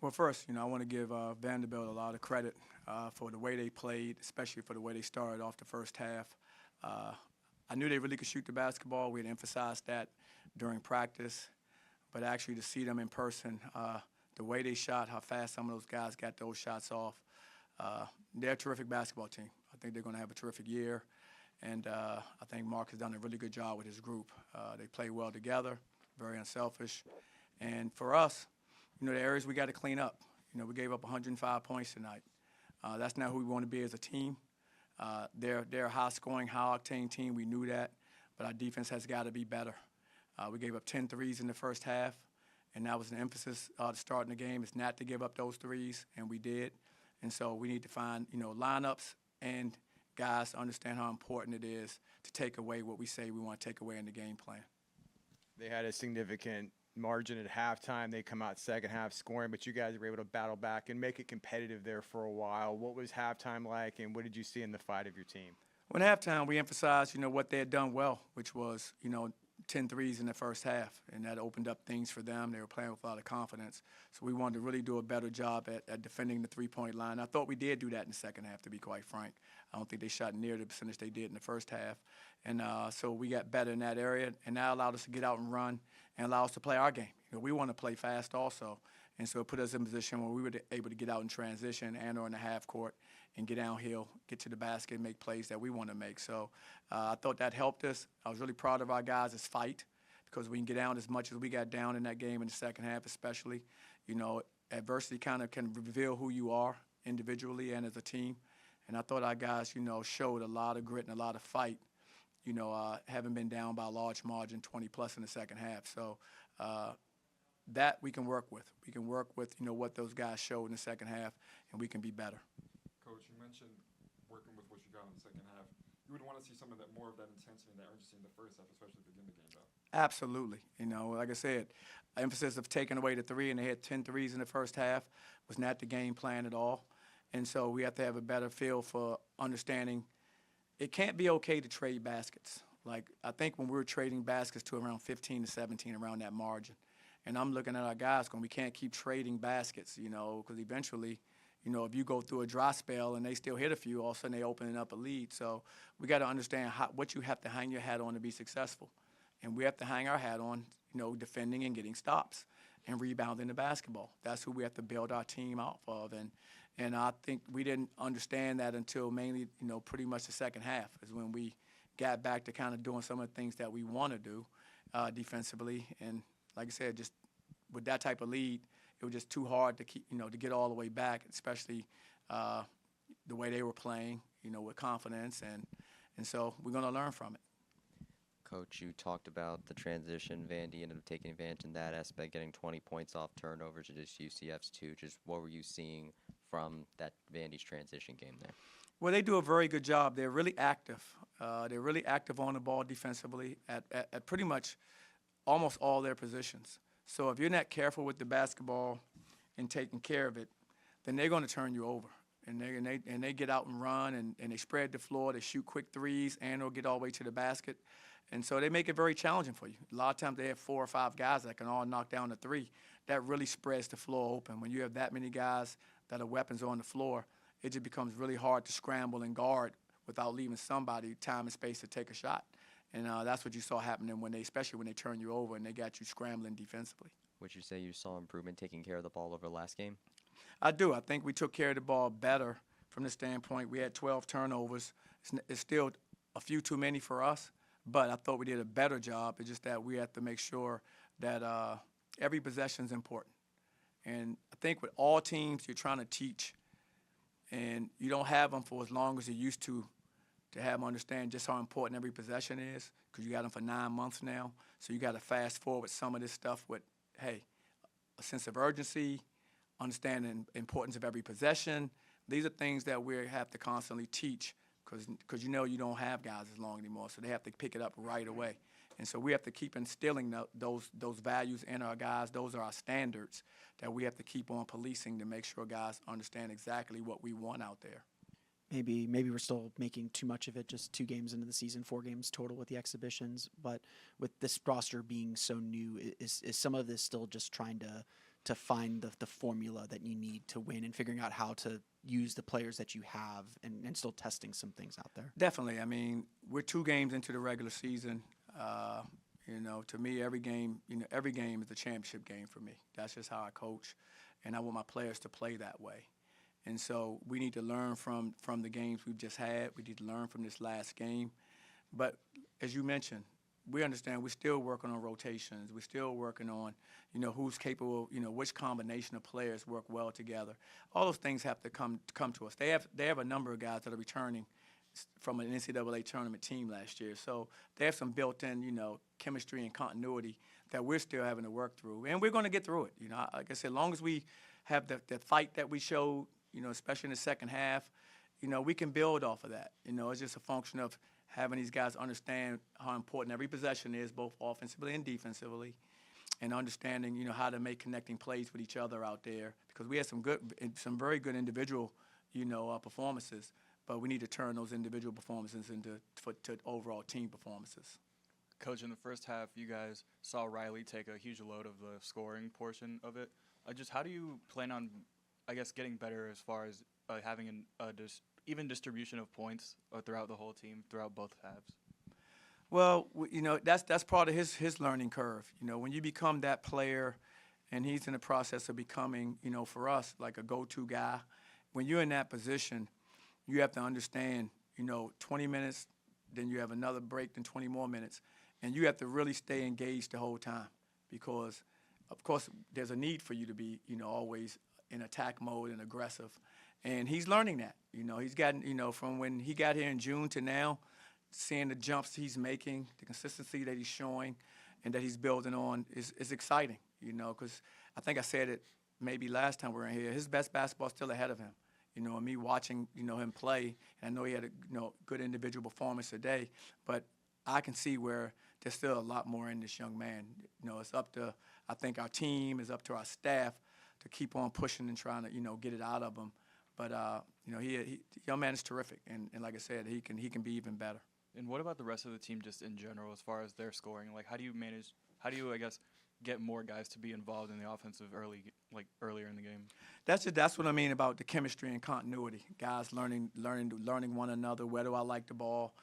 Well, first, I want to give Vanderbilt a lot of credit for the way they played, especially for the way they started off the first half. Uh, I knew they really could shoot the basketball. We had emphasized that during practice, but actually to see them in person, the way they shot, how fast some of those guys got those shots off, they're a terrific basketball team. I think they're going to have a terrific year, and I think Mark has done a really good job with his group. They play well together, very unselfish, and for us, the areas we got to clean up. We gave up 105 points tonight. That's not who we want to be as a team. They're a high-scoring, high-octane team. We knew that, but our defense has got to be better. We gave up 10 threes in the first half, and that was an emphasis to start in the game, is not to give up those threes, and we did. And so we need to find, lineups and guys to understand how important it is to take away what we say we want to take away in the game plan. They had a significant margin at halftime. They come out second half scoring, but you guys were able to battle back and make it competitive there for a while. What was halftime like, and what did you see in the fight of your team? Well, at halftime, we emphasized, what they had done well, which was, 10 threes in the first half, and that opened up things for them. They were playing with a lot of confidence. So we wanted to really do a better job at defending the three-point line. I thought we did do that in the second half, to be quite frank. I don't think they shot near the percentage they did in the first half. And so we got better in that area, and that allowed us to get out and run and allow us to play our game. We want to play fast also. And so it put us in a position where we were able to get out in transition and or in the half court and get downhill, get to the basket, and make plays that we want to make. So I thought that helped us. I was really proud of our guys' fight, because we can get down as much as we got down in that game in the second half especially. Adversity kind of can reveal who you are individually and as a team. And I thought our guys, showed a lot of grit and a lot of fight, having been down by a large margin, 20-plus in the second half. So that we can work with. We can work with, what those guys showed in the second half, and we can be better. Coach, you mentioned working with what you got in the second half. You would want to see some of that, more of that intensity and that urgency in the first half, especially at the end of the game, though. Absolutely. Like I said, emphasis of taking away the three, and they had 10 threes in the first half, was not the game plan at all. And so we have to have a better feel for understanding it can't be okay to trade baskets. Like, I think when we were trading baskets to around 15 to 17, around that margin, and I'm looking at our guys going, we can't keep trading baskets, because eventually, if you go through a dry spell and they still hit a few, all of a sudden they opening up a lead. So we got to understand what you have to hang your hat on to be successful. And we have to hang our hat on, defending and getting stops and rebounding the basketball. That's who we have to build our team off of. And I think we didn't understand that until mainly, pretty much the second half is when we got back to kind of doing some of the things that we want to do defensively. And like I said, just with that type of lead, it was just too hard to keep, to get all the way back, especially the way they were playing, with confidence. And so we're going to learn from it. Coach, you talked about the transition. Vandy ended up taking advantage in that aspect, getting 20 points off turnovers, just UCF's too. Just what were you seeing from that Vandy's transition game there? Well, they do a very good job. They're really active. They're really active on the ball defensively at pretty much almost all their positions. So if you're not careful with the basketball and taking care of it, then they're going to turn you over. And they get out and run, and they spread the floor. They shoot quick threes, and they'll get all the way to the basket. And so they make it very challenging for you. A lot of times they have 4 or 5 guys that can all knock down the three. That really spreads the floor open. When you have that many guys that are weapons on the floor, it just becomes really hard to scramble and guard without leaving somebody time and space to take a shot. And that's what you saw happening especially when they turn you over and they got you scrambling defensively. Would you say you saw improvement taking care of the ball over last game? I do. I think we took care of the ball better from the standpoint. We had 12 turnovers. It's still a few too many for us, but I thought we did a better job. It's just that we have to make sure that every possession is important. And I think with all teams, you're trying to teach, and you don't have them for as long as you used to have them understand just how important every possession is, because you got them for 9 months now. So you got to fast forward some of this stuff with, hey, a sense of urgency, understanding the importance of every possession. These are things that we have to constantly teach, because you don't have guys as long anymore, so they have to pick it up right away. And so we have to keep instilling those values in our guys. Those are our standards that we have to keep on policing to make sure guys understand exactly what we want out there. Maybe we're still making too much of it, just 2 games into the season, 4 games total with the exhibitions. But with this roster being so new, is some of this still just trying to find the formula that you need to win and figuring out how to use the players that you have and still testing some things out there? Definitely. I mean, we're 2 games into the regular season. To me, every game is a championship game for me. That's just how I coach, and I want my players to play that way. And so we need to learn from the games we've just had. We need to learn from this last game. But as you mentioned, we understand we're still working on rotations. We're still working on, who's capable, which combination of players work well together. All those things have to come to us. They have a number of guys that are returning from an NCAA tournament team last year. So they have some built-in, chemistry and continuity that we're still having to work through. And we're going to get through it. Like I said, as long as we have the fight that we showed, especially in the second half, we can build off of that. It's just a function of having these guys understand how important every possession is, both offensively and defensively, and understanding, how to make connecting plays with each other out there. Because we had some very good individual, performances, but we need to turn those individual performances to overall team performances. Coach, in the first half, you guys saw Riley take a huge load of the scoring portion of it. Just how do you plan on, getting better as far as having even distribution of points throughout the whole team, throughout both halves? Well, that's part of his learning curve. When you become that player, and he's in the process of becoming, for us, like a go-to guy, when you're in that position, you have to understand, 20 minutes, then you have another break, then 20 more minutes, and you have to really stay engaged the whole time because, of course, there's a need for you to be, always in attack mode and aggressive. And he's learning that. He's gotten, from when he got here in June to now, seeing the jumps he's making, the consistency that he's showing, and that he's building on is exciting, because I think I said it maybe last time we were in here. His best basketball is still ahead of him. And me watching, him play, and I know he had a good individual performance today, but I can see where there's still a lot more in this young man. It's up to, I think, our team, it's up to our staff to keep on pushing and trying to, get it out of him. But, young man is terrific, and like I said, he can be even better. And what about the rest of the team just in general as far as their scoring? Like, how do you, get more guys to be involved in the offensive earlier in the game? That's what I mean about the chemistry and continuity. Guys learning one another. Where do I like the ball?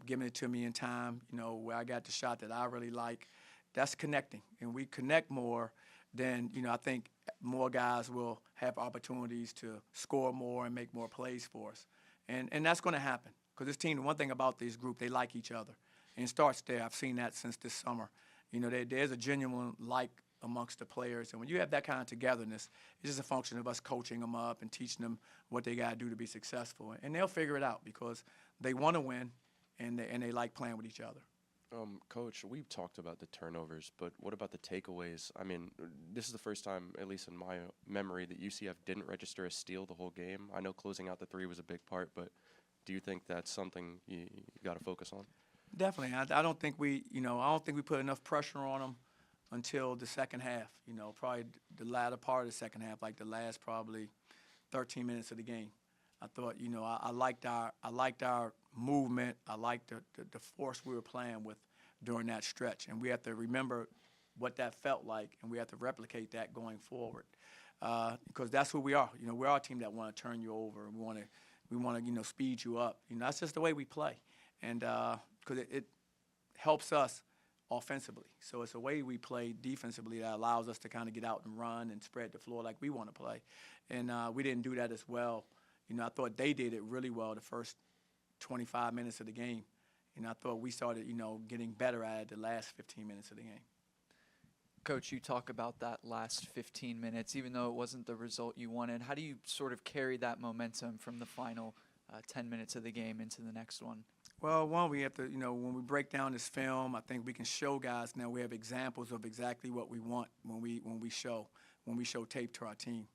Giving it to me in time. Where I got the shot that I really like. That's connecting, and we connect more. Then I think more guys will have opportunities to score more and make more plays for us, and that's going to happen because this team. The one thing about this group, they like each other, and it starts there. I've seen that since this summer. There's a genuine like amongst the players. And when you have that kind of togetherness, it's just a function of us coaching them up and teaching them what they got to do to be successful. And they'll figure it out because they want to win, and they like playing with each other. Coach, we've talked about the turnovers, but what about the takeaways? I mean, this is the first time, at least in my memory, that UCF didn't register a steal the whole game. I know closing out the 3 was a big part, but do you think that's something you got to focus on? Definitely. I don't think we put enough pressure on them until the second half. Probably the latter part of the second half, like the last probably 13 minutes of the game. I thought, I liked our movement. I liked the force we were playing with during that stretch, and we have to remember what that felt like, and we have to replicate that going forward, because that's who we are. We're a team that want to turn you over, and we want to speed you up. That's just the way we play, and because it helps us offensively. So it's a way we play defensively that allows us to kind of get out and run and spread the floor like we want to play, and we didn't do that as well. I thought they did it really well the first 25 minutes of the game. I thought we started, getting better at it the last 15 minutes of the game. Coach, you talk about that last 15 minutes, even though it wasn't the result you wanted. How do you sort of carry that momentum from the final 10 minutes of the game into the next one? Well, one, we have to, when we break down this film, I think we can show guys now we have examples of exactly what we want when we show tape to our team.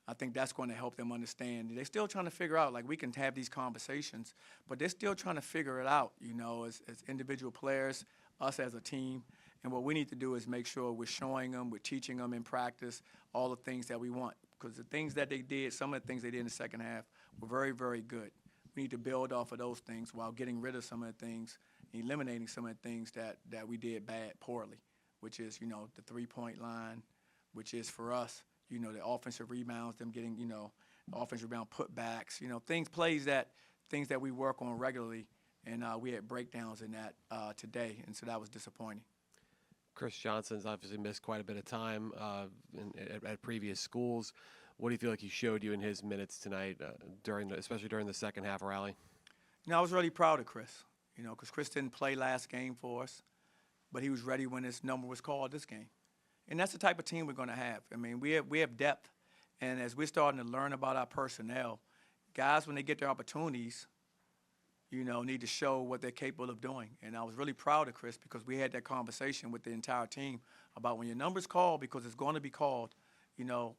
I think that's going to help them understand. They're still trying to figure out, like we can have these conversations, but they're still trying to figure it out, as individual players, us as a team. And what we need to do is make sure we're showing them, we're teaching them in practice all the things that we want. Because the things that they did, some of the things they did in the second half were very, very good. We need to build off of those things while getting rid of some of the things, eliminating some of the things that we did poorly, which is, the three-point line, which is for us, You know, the offensive rebounds, them getting, you know, offensive rebound putbacks, you know, things that we work on regularly, and we had breakdowns in that today, and so that was disappointing. Chris Johnson's obviously missed quite a bit of time at previous schools. What do you feel like he showed you in his minutes tonight, especially during the second half rally? You know, I was really proud of Chris, you know, because Chris didn't play last game for us, but he was ready when his number was called this game. And that's the type of team we're going to have. I mean, we have depth, and as we're starting to learn about our personnel, guys, when they get their opportunities, you know, need to show what they're capable of doing. And I was really proud of Chris because we had that conversation with the entire team about when your number's called, because it's going to be called, you know,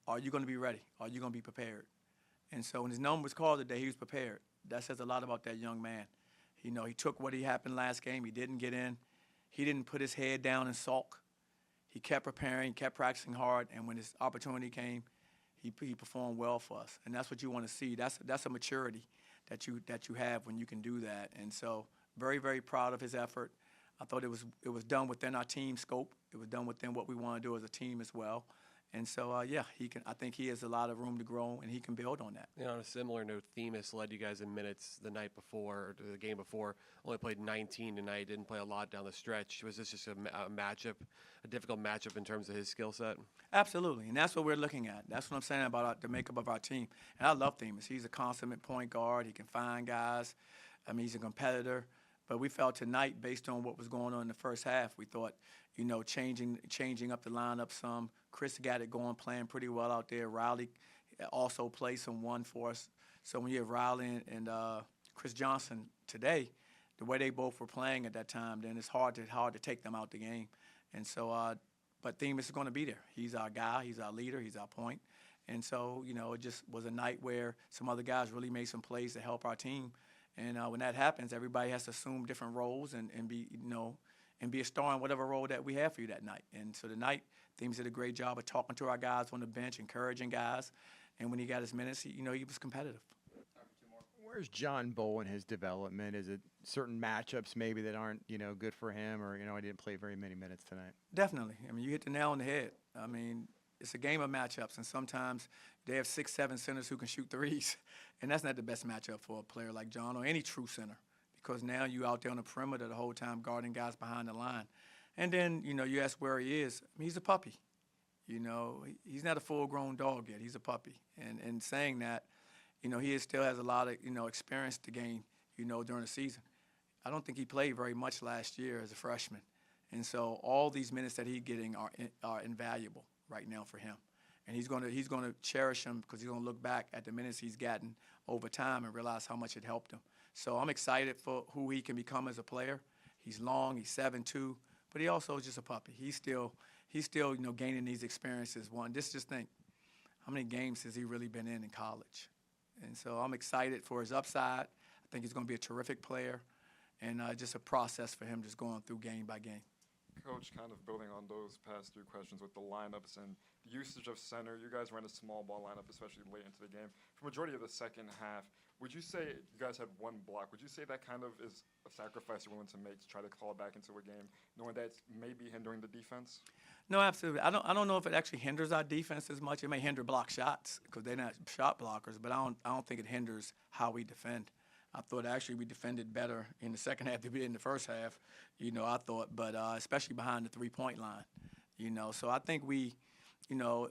are you going to be ready? Are you going to be prepared? And so when his number was called today, he was prepared. That says a lot about that young man. You know, he took what happened last game. He didn't get in. He didn't put his head down and sulk. He kept preparing, kept practicing hard, and when his opportunity came, he performed well for us. And that's what you want to see. That's a maturity that you have when you can do that. And so very, very proud of his effort. I thought it was done within our team scope. It was done within what we want to do as a team as well. And so, yeah, I think he has a lot of room to grow, and he can build on that. You know, on a similar note, Themis led you guys in minutes the night before, or the game before. Only played 19 tonight. Didn't play a lot down the stretch. Was this just a matchup, a difficult matchup in terms of his skill set? Absolutely, and that's what we're looking at. That's what I'm saying about the makeup of our team. And I love Themis. He's a consummate point guard. He can find guys. I mean, he's a competitor. But we felt tonight, based on what was going on in the first half, we thought, you know, changing up the lineup some. Chris got it going, playing pretty well out there. Riley also played some one for us. So when you have Riley and Chris Johnson today, the way they both were playing at that time, then it's hard to take them out the game. And so, but Themis is going to be there. He's our guy. He's our leader. He's our point. And so, you know, it just was a night where some other guys really made some plays to help our team. And when that happens, everybody has to assume different roles and be, you know, and be a star in whatever role that we have for you that night. And so tonight, Themis did a great job of talking to our guys on the bench, encouraging guys. And when he got his minutes, he was competitive. Where's John Bowl in his development? Is it certain matchups maybe that aren't, you know, good for him, or, you know, I didn't play very many minutes tonight? Definitely. I mean, you hit the nail on the head. I mean, it's a game of matchups, and sometimes they have 6, 7 centers who can shoot threes, and that's not the best matchup for a player like John or any true center, because now you out there on the perimeter the whole time guarding guys behind the line. And then, you know, you ask where he is. I mean, he's a puppy. You know, he's not a full-grown dog yet. He's a puppy. And saying that, you know, he still has a lot of, you know, experience to gain, you know, during the season. I don't think he played very much last year as a freshman. And so all these minutes that he's getting are invaluable right now for him. And he's going to cherish them because he's going to look back at the minutes he's gotten over time and realize how much it helped him. So I'm excited for who he can become as a player. He's long, he's 7'2", but he also is just a puppy. He's still, you know, gaining these experiences. Just think, how many games has he really been in college? And so I'm excited for his upside. I think he's going to be a terrific player, and just a process for him just going through game by game. Coach, kind of building on those past 2 questions with the lineups and the usage of center, you guys ran a small ball lineup, especially late into the game. For majority of the second half, would you say you guys had 1 block? Would you say that kind of is a sacrifice you're willing to make to try to call it back into a game, knowing that it's maybe hindering the defense? No, absolutely. I don't know if it actually hinders our defense as much. It may hinder block shots because they're not shot blockers, but I don't think it hinders how we defend. I thought actually we defended better in the second half than we did in the first half, you know, I thought, but especially behind the three-point line, you know. So I think we, you know,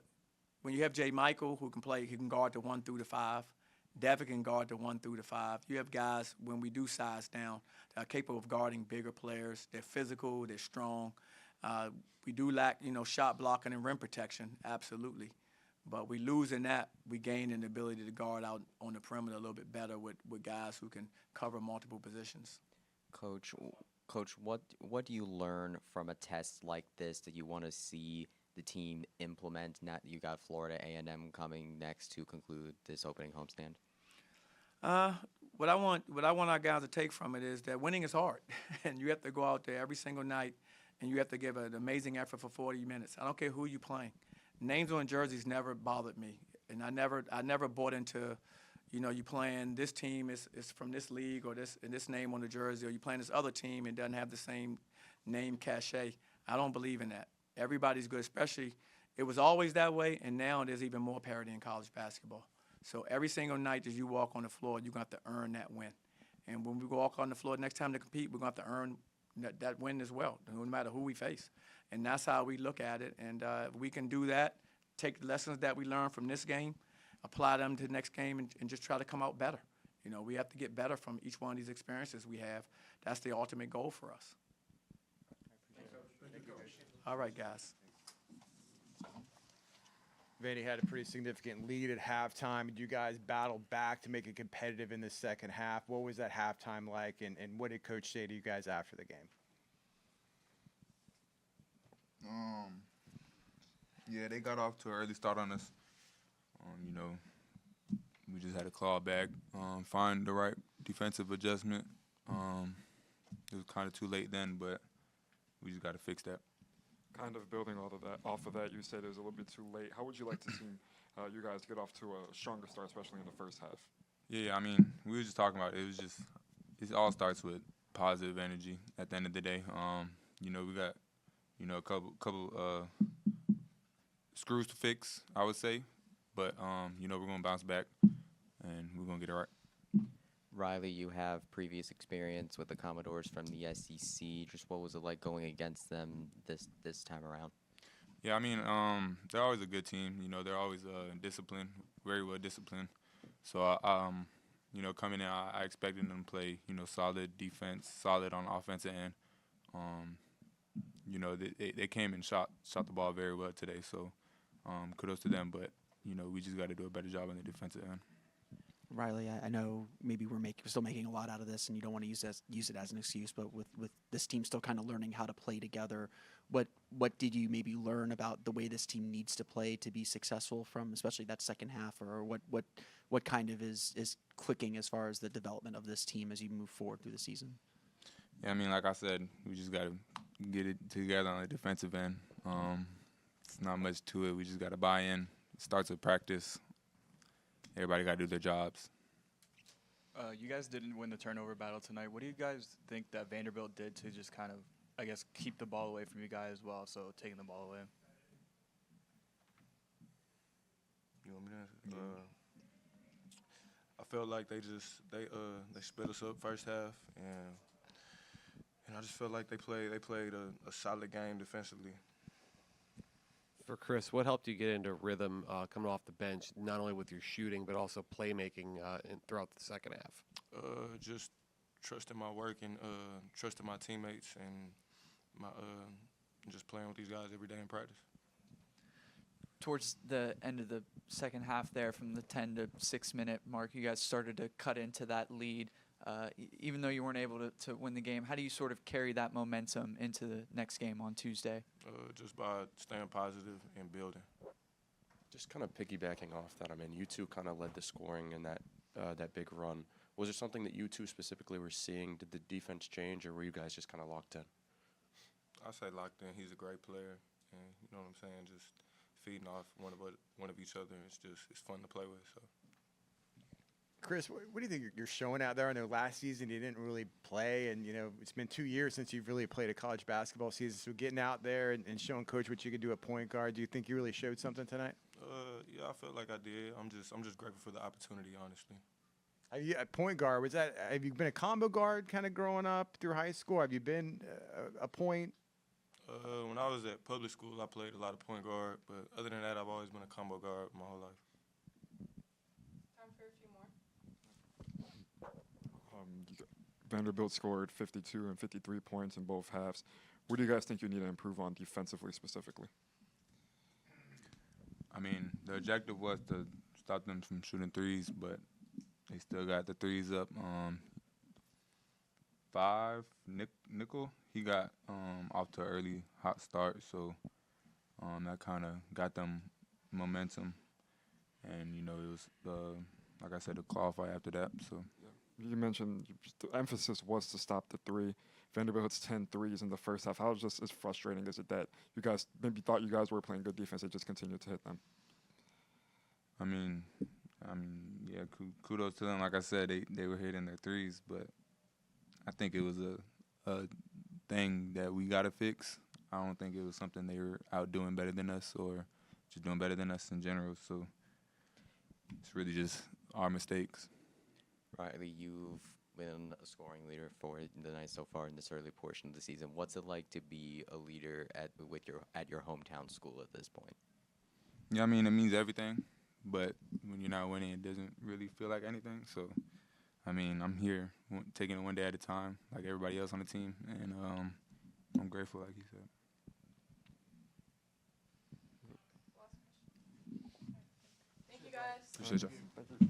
when you have J. Michael who can play, he can guard the 1 through the 5. Devin can guard the 1 through the 5. You have guys, when we do size down, that are capable of guarding bigger players. They're physical, they're strong. We do lack, you know, shot blocking and rim protection, absolutely. But we lose in that, we gain an ability to guard out on the perimeter a little bit better with guys who can cover multiple positions. Coach, what do you learn from a test like this that you want to see the team implement? Now that you got Florida A&M coming next to conclude this opening homestand. What I want our guys to take from it is that winning is hard, and you have to go out there every single night, and you have to give an amazing effort for 40 minutes. I don't care who you're playing. Names on jerseys never bothered me, and I never bought into, you know, you playing this team is from this league or this name on the jersey, or you playing this other team and doesn't have the same name cachet. I don't believe in that. Everybody's good, especially it was always that way, and now there's even more parity in college basketball. So every single night as you walk on the floor, you're going to have to earn that win. And when we walk on the floor next time to compete, we're going to have to earn that win as well, no matter who we face. And that's how we look at it. And if we can do that, take the lessons that we learned from this game, apply them to the next game, and just try to come out better. You know, we have to get better from each one of these experiences we have. That's the ultimate goal for us. All right, guys. Vandy had a pretty significant lead at halftime, and you guys battled back to make it competitive in the second half. What was that halftime like, and what did Coach say to you guys after the game? Yeah, they got off to an early start on us. You know, we just had to claw back, find the right defensive adjustment. It was kind of too late then, but we just got to fix that. Kind of building off of that, you said it was a little bit too late. How would you like to see you guys get off to a stronger start, especially in the first half? Yeah, I mean, we were just talking about it. It was just, it all starts with positive energy at the end of the day. You know, we got, you know, a couple screws to fix, I would say. But, you know, we're going to bounce back, and we're going to get it right. Riley, you have previous experience with the Commodores from the SEC. Just what was it like going against them this time around? Yeah, I mean, they're always a good team. You know, they're always disciplined, very well disciplined. So, you know, coming in, I expected them to play, you know, solid defense, solid on the offensive end. You know, they came and shot the ball very well today. So, kudos to them. But, you know, we just got to do a better job on the defensive end. Riley, I know maybe we're still making a lot out of this, and you don't want to use it as an excuse, but with this team still kind of learning how to play together, what did you maybe learn about the way this team needs to play to be successful from, especially that second half, or what kind of is clicking as far as the development of this team as you move forward through the season? Yeah, I mean, like I said, we just got to get it together on the defensive end. It's not much to it. We just got to buy in. It starts with practice. Everybody got to do their jobs. You guys didn't win the turnover battle tonight. What do you guys think that Vanderbilt did to just kind of, I guess, keep the ball away from you guys as well, so taking the ball away? You want me to answer? I felt like they split us up first half, and I just felt like they played a solid game defensively. For Chris, what helped you get into rhythm coming off the bench, not only with your shooting but also playmaking throughout the second half? Just trusting my work and trusting my teammates and just playing with these guys every day in practice. Towards the end of the second half there, from the 10 to 6 minute mark, you guys started to cut into that lead. Even though you weren't able to win the game, how do you sort of carry that momentum into the next game on Tuesday? Just by staying positive and building. Just kind of piggybacking off that, I mean, you two kind of led the scoring in that big run. Was there something that you two specifically were seeing? Did the defense change, or were you guys just kind of locked in? I say locked in. He's a great player, and you know what I'm saying. Just feeding off one of each other. It's fun to play with. So. Chris, what do you think you're showing out there? I know last season you didn't really play, and you know it's been 2 years since you've really played a college basketball season. So getting out there and showing Coach what you could do at point guard, do you think you really showed something tonight? Yeah, I felt like I did. I'm just grateful for the opportunity, honestly. At point guard, have you been a combo guard kind of growing up through high school? Have you been a point? When I was at public school, I played a lot of point guard, but other than that, I've always been a combo guard my whole life. Time for a few more. Vanderbilt scored 52 and 53 points in both halves. What do you guys think you need to improve on defensively specifically? I mean, the objective was to stop them from shooting threes, but they still got the threes up. Nickel, he got off to an early hot start, so that kind of got them momentum. And, you know, it was, like I said, a qualify after that. So. You mentioned the emphasis was to stop the three. Vanderbilt hits 10 threes in the first half. How just as frustrating is it that you guys maybe thought you guys were playing good defense, they just continued to hit them? I mean, yeah, kudos to them. Like I said, they were hitting their threes, but I think it was a thing that we got to fix. I don't think it was something they were out doing better than us or just doing better than us in general. So it's really just our mistakes. Riley, you've been a scoring leader for the night so far in this early portion of the season. What's it like to be a leader at your hometown school at this point? Yeah, I mean, it means everything, but when you're not winning, it doesn't really feel like anything. So, I mean, I'm here taking it one day at a time, like everybody else on the team, and I'm grateful, like you said. Thank you guys. Appreciate y'all.